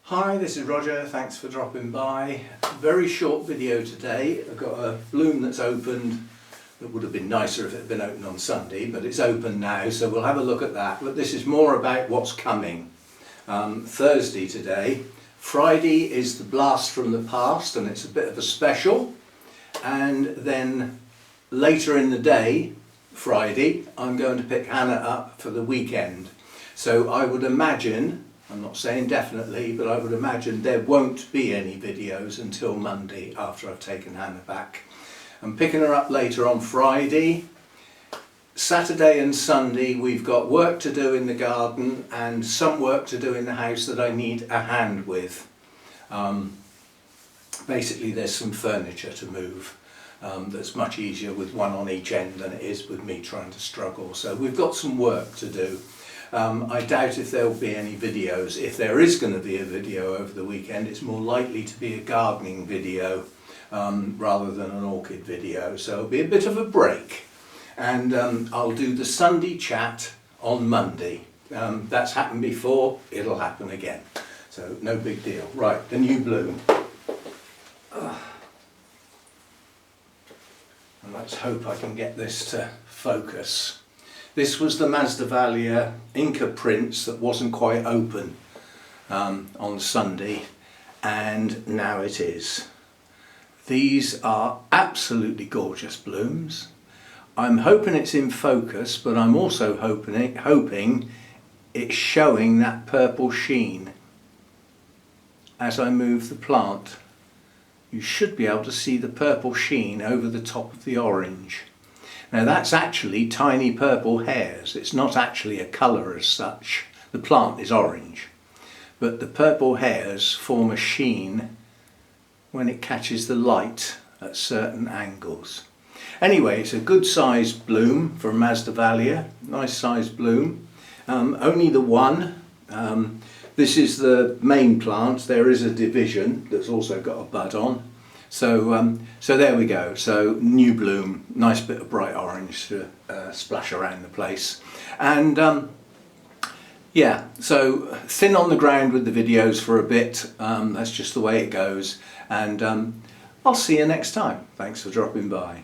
Hi, this is Roger, thanks for dropping by. Very short video today. I've got a bloom that's opened that would have been nicer if it had been open on Sunday, but it's open now, so we'll have a look at that. But this is more about what's coming. Thursday today. Friday is the blast from the past, and it's a bit of a special. And then later in the day, Friday, I'm going to pick Hannah up for the weekend. So I would imagine, I'm not saying definitely, but I would imagine there won't be any videos until Monday after I've taken Hannah back. I'm picking her up later on Friday. Saturday and Sunday we've got work to do in the garden and some work to do in the house that I need a hand with. Basically there's some furniture to move that's much easier with one on each end than it is with me trying to struggle. So we've got some work to do. I doubt if there will be any videos. If there is going to be a video over the weekend, it's more likely to be a gardening video rather than an orchid video. So it'll be a bit of a break. And I'll do the Sunday chat on Monday. That's happened before, it'll happen again. So no big deal. Right, the new bloom. And let's hope I can get this to focus. This was the Masdevallia Inca Prince that wasn't quite open on Sunday, and now it is. These are absolutely gorgeous blooms. I'm hoping it's in focus, but I'm also hoping it's showing that purple sheen. As I move the plant, you should be able to see the purple sheen over the top of the orange. Now that's actually tiny purple hairs. It's not actually a colour as such. The plant is orange, but the purple hairs form a sheen when it catches the light at certain angles. Anyway, it's a good sized bloom from Masdevallia, nice sized bloom. Only the one. This is the main plant. There is a division that's also got a bud on. So there we go. So new bloom, nice bit of bright orange to splash around the place. And yeah, so thin on the ground with the videos for a bit. That's just the way it goes. And I'll see you next time. Thanks for dropping by.